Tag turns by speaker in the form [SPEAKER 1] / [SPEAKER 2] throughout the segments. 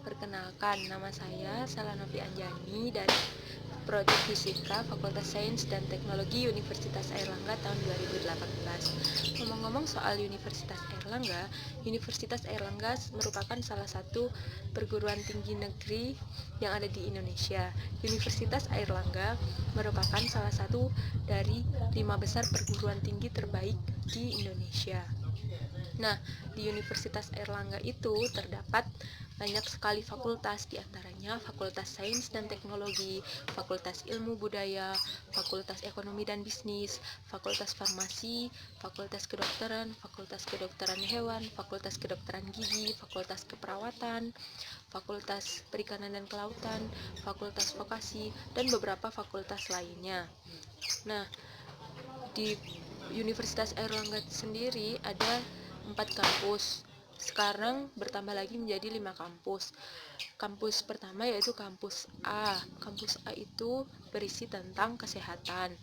[SPEAKER 1] Perkenalkan, nama saya Salanovi Anjani dari Prodi Fisika Fakultas Sains dan Teknologi Universitas Airlangga tahun 2018. Ngomong-ngomong soal Universitas Airlangga merupakan salah satu perguruan tinggi negeri yang ada di Indonesia. Universitas Airlangga merupakan salah satu dari 5 besar perguruan tinggi terbaik di Indonesia. Nah, di Universitas Airlangga itu terdapat banyak sekali fakultas, diantaranya Fakultas Sains dan Teknologi, Fakultas Ilmu Budaya, Fakultas Ekonomi dan Bisnis, Fakultas Farmasi, Fakultas Kedokteran Hewan, Fakultas Kedokteran Gigi, Fakultas Keperawatan, Fakultas Perikanan dan Kelautan, Fakultas Vokasi, dan beberapa fakultas lainnya. Nah, di Universitas Airlangga sendiri ada 4 kampus. Sekarang bertambah lagi menjadi 5 kampus. Kampus pertama yaitu kampus A. Kampus A itu berisi tentang kesehatan.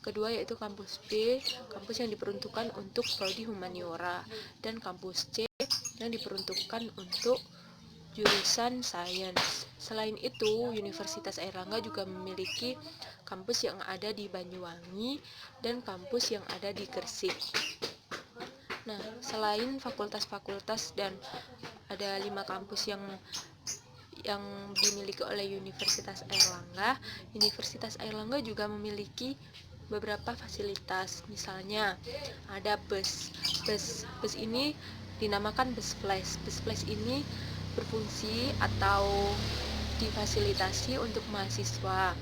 [SPEAKER 1] Kedua yaitu kampus B, kampus yang diperuntukkan untuk prodi humaniora, dan kampus C yang diperuntukkan untuk jurusan sains. Selain itu, Universitas Airlangga juga memiliki kampus yang ada di Banyuwangi dan kampus yang ada di Gresik. Nah, selain fakultas-fakultas dan ada 5 kampus yang dimiliki oleh Universitas Airlangga juga memiliki beberapa fasilitas. Misalnya ada bus ini dinamakan bus flash. Bus flash ini berfungsi atau difasilitasi untuk mahasiswa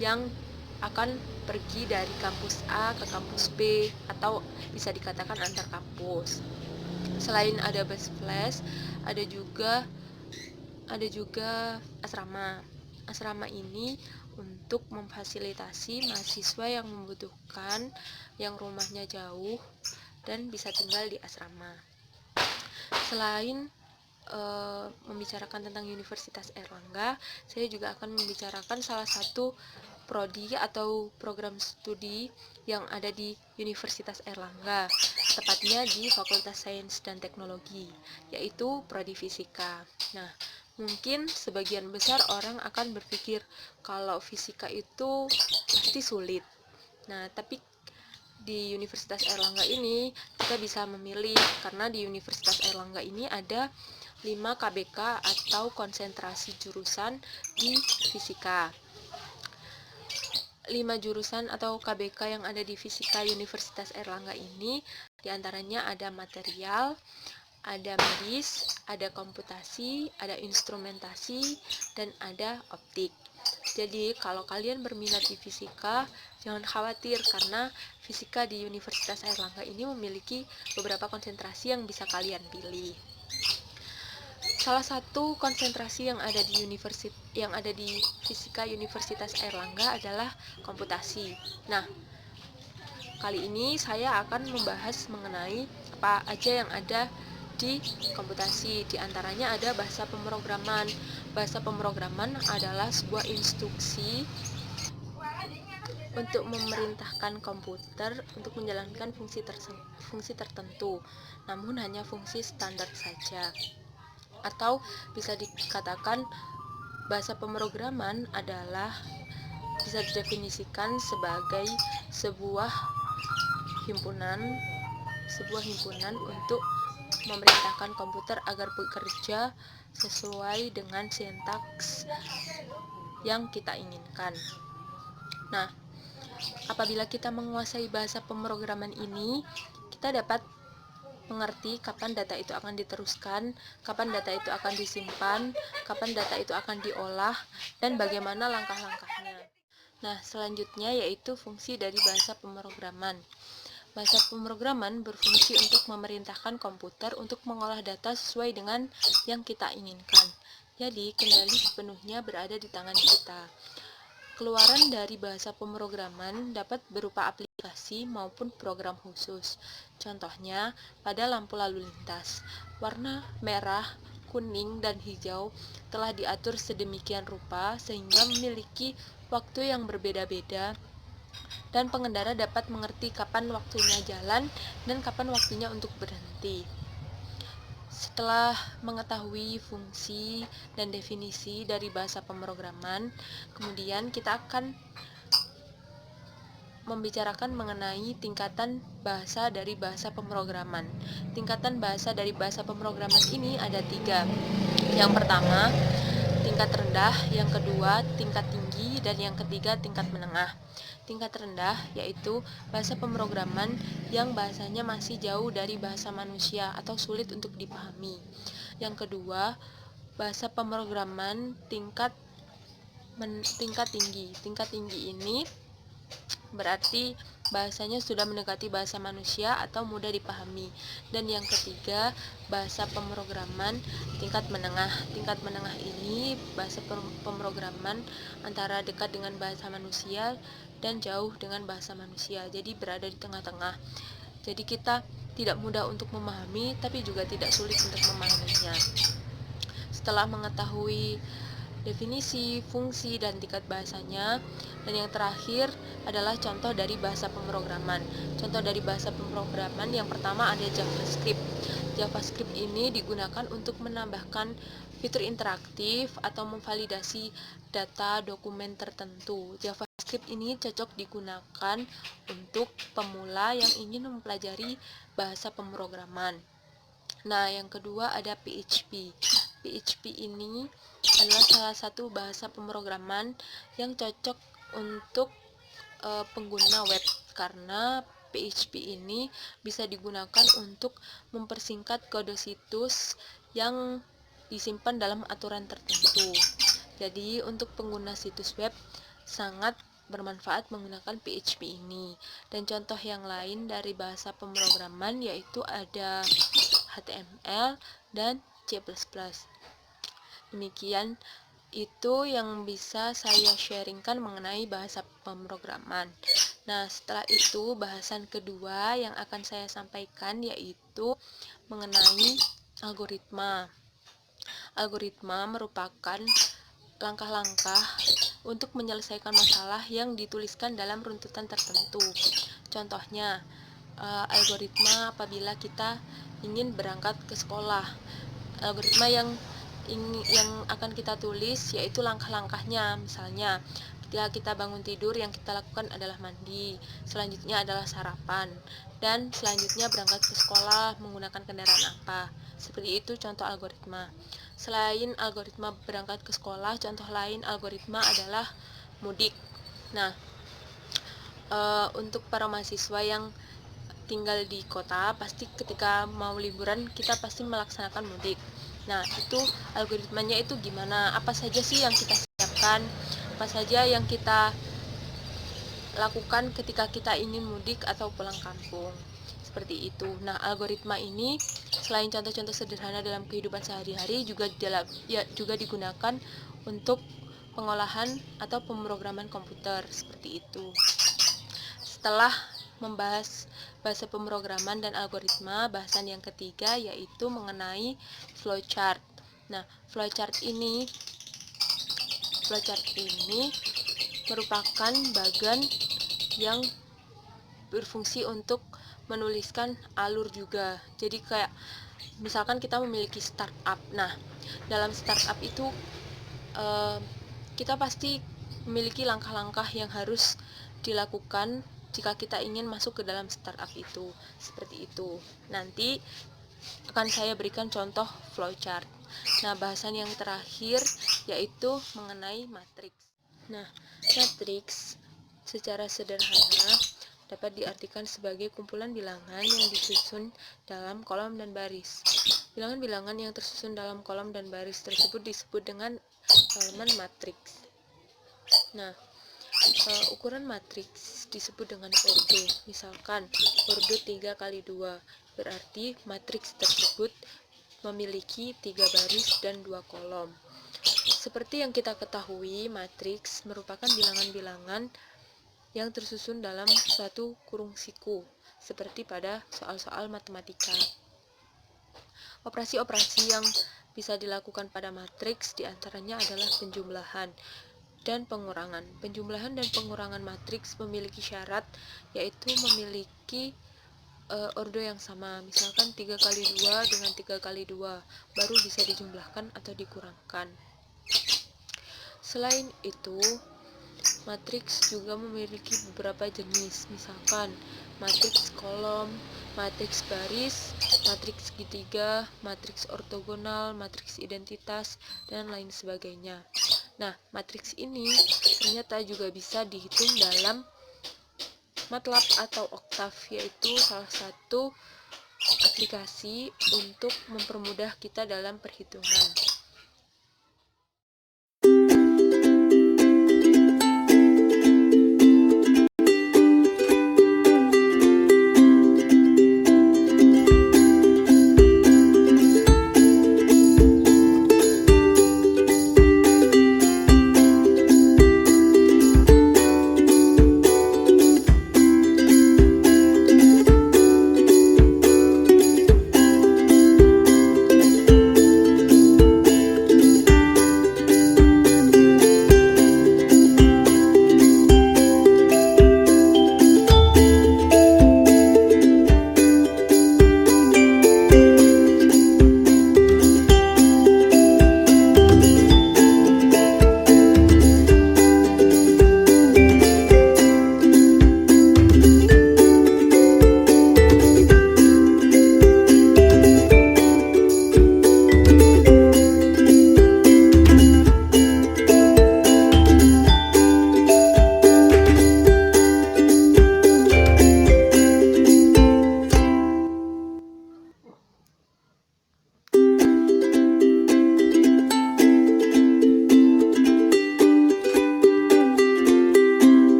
[SPEAKER 1] yang akan pergi dari kampus A ke kampus B atau bisa dikatakan antar kampus. Selain ada bus flash, ada juga asrama. Asrama ini untuk memfasilitasi mahasiswa yang membutuhkan, yang rumahnya jauh dan bisa tinggal di asrama. Selain membicarakan tentang Universitas Airlangga, saya juga akan membicarakan salah satu prodi atau program studi yang ada di Universitas Airlangga, tepatnya di Fakultas Sains dan Teknologi, yaitu prodi fisika. Nah, mungkin sebagian besar orang akan berpikir kalau fisika itu pasti sulit. Nah, tapi di Universitas Airlangga ini kita bisa memilih, karena di Universitas Airlangga ini ada 5 KBK atau konsentrasi jurusan di fisika. 5 jurusan atau KBK yang ada di fisika Universitas Airlangga ini diantaranya ada material, ada medis, ada komputasi, ada instrumentasi, dan ada optik. Jadi kalau kalian berminat di fisika, jangan khawatir karena fisika di Universitas Airlangga ini memiliki beberapa konsentrasi yang bisa kalian pilih. Salah satu konsentrasi yang ada di fisika Universitas Airlangga adalah komputasi. Nah, kali ini saya akan membahas mengenai apa aja yang ada di komputasi. Di antaranya ada bahasa pemrograman. Bahasa pemrograman adalah sebuah instruksi untuk memerintahkan komputer untuk menjalankan fungsi tertentu, namun hanya fungsi standar saja. Atau bisa dikatakan bahasa pemrograman adalah bisa didefinisikan sebagai sebuah himpunan untuk memerintahkan komputer agar bekerja sesuai dengan sintaks yang kita inginkan. Nah, apabila kita menguasai bahasa pemrograman ini, kita dapat mengerti kapan data itu akan diteruskan, kapan data itu akan disimpan, kapan data itu akan diolah, dan bagaimana langkah-langkahnya. Nah, selanjutnya yaitu fungsi dari bahasa pemrograman. Bahasa pemrograman berfungsi untuk memerintahkan komputer untuk mengolah data sesuai dengan yang kita inginkan. Jadi, kendali sepenuhnya berada di tangan kita. Keluaran dari bahasa pemrograman dapat berupa aplikasi maupun program khusus. Contohnya, pada lampu lalu lintas, warna merah, kuning, dan hijau telah diatur sedemikian rupa sehingga memiliki waktu yang berbeda-beda dan pengendara dapat mengerti kapan waktunya jalan dan kapan waktunya untuk berhenti. Setelah mengetahui fungsi dan definisi dari bahasa pemrograman, kemudian kita akan membicarakan mengenai tingkatan bahasa dari bahasa pemrograman. Tingkatan bahasa dari bahasa pemrograman ini ada 3. Yang pertama, tingkat rendah, yang kedua, tingkat tinggi, dan yang ketiga, tingkat menengah. Tingkat rendah yaitu bahasa pemrograman yang bahasanya masih jauh dari bahasa manusia atau sulit untuk dipahami. Yang kedua, bahasa pemrograman tingkat tinggi. Tingkat tinggi ini berarti bahasanya sudah mendekati bahasa manusia atau mudah dipahami. Dan yang ketiga, bahasa pemrograman tingkat menengah. Tingkat menengah ini bahasa pemrograman antara dekat dengan bahasa manusia dan jauh dengan bahasa manusia. Jadi berada di tengah-tengah. Jadi kita tidak mudah untuk memahami tapi juga tidak sulit untuk memahaminya. Setelah mengetahui definisi, fungsi, dan tingkat bahasanya. Dan yang terakhir adalah contoh dari bahasa pemrograman. Contoh dari bahasa pemrograman yang pertama ada JavaScript. JavaScript ini digunakan untuk menambahkan fitur interaktif atau memvalidasi data dokumen tertentu. JavaScript ini cocok digunakan untuk pemula yang ingin mempelajari bahasa pemrograman. Nah, yang kedua ada PHP. PHP ini adalah salah satu bahasa pemrograman yang cocok untuk pengguna web karena PHP ini bisa digunakan untuk mempersingkat kode situs yang disimpan dalam aturan tertentu. Jadi untuk pengguna situs web sangat bermanfaat menggunakan PHP ini. Dan contoh yang lain dari bahasa pemrograman yaitu ada HTML dan C++. Demikian itu yang bisa saya sharingkan mengenai bahasa pemrograman. Nah, setelah itu bahasan kedua yang akan saya sampaikan yaitu mengenai algoritma. Algoritma merupakan langkah-langkah untuk menyelesaikan masalah yang dituliskan dalam runtutan tertentu. Contohnya, algoritma apabila kita ingin berangkat ke sekolah. Algoritma yang akan kita tulis yaitu langkah-langkahnya. Misalnya, ketika kita bangun tidur yang kita lakukan adalah mandi, selanjutnya adalah sarapan, dan selanjutnya berangkat ke sekolah menggunakan kendaraan apa. Seperti itu contoh algoritma. Selain algoritma berangkat ke sekolah, contoh lain algoritma adalah mudik. Nah, untuk para mahasiswa yang tinggal di kota, pasti ketika mau liburan kita pasti melaksanakan mudik. Nah, itu algoritmanya itu gimana? Apa saja sih yang kita siapkan? Apa saja yang kita lakukan ketika kita ingin mudik atau pulang kampung? Seperti itu. Nah, algoritma ini selain contoh-contoh sederhana dalam kehidupan sehari-hari juga digunakan untuk pengolahan atau pemrograman komputer seperti itu. Setelah membahas bahasa pemrograman dan algoritma, bahasan yang ketiga yaitu mengenai flowchart. Nah, flowchart ini merupakan bagan yang berfungsi untuk menuliskan alur juga. Jadi kayak misalkan kita memiliki startup. Nah, dalam startup itu kita pasti memiliki langkah-langkah yang harus dilakukan jika kita ingin masuk ke dalam startup itu. Seperti itu. Nanti akan saya berikan contoh flowchart. Nah, bahasan yang terakhir yaitu mengenai matriks. Nah, matriks secara sederhana dapat diartikan sebagai kumpulan bilangan yang disusun dalam kolom dan baris. Bilangan-bilangan yang tersusun dalam kolom dan baris tersebut disebut dengan elemen matriks. Nah, ukuran matriks disebut dengan orde. Misalkan, orde 3 kali 2, berarti matriks tersebut memiliki 3 baris dan 2 kolom. Seperti yang kita ketahui, matriks merupakan bilangan-bilangan yang tersusun dalam suatu kurung siku, seperti pada soal-soal matematika. Operasi-operasi yang bisa dilakukan pada matriks diantaranya adalah penjumlahan dan pengurangan. Penjumlahan dan pengurangan matriks memiliki syarat, yaitu memiliki ordo yang sama. Misalkan 3 kali 2 dengan 3 kali 2 baru bisa dijumlahkan atau dikurangkan. Selain itu, matriks juga memiliki beberapa jenis, misalkan matriks kolom, matriks baris, matriks segitiga, matriks ortogonal, matriks identitas, dan lain sebagainya. Nah, matriks ini ternyata juga bisa dihitung dalam MATLAB atau Octave, yaitu salah satu aplikasi untuk mempermudah kita dalam perhitungan.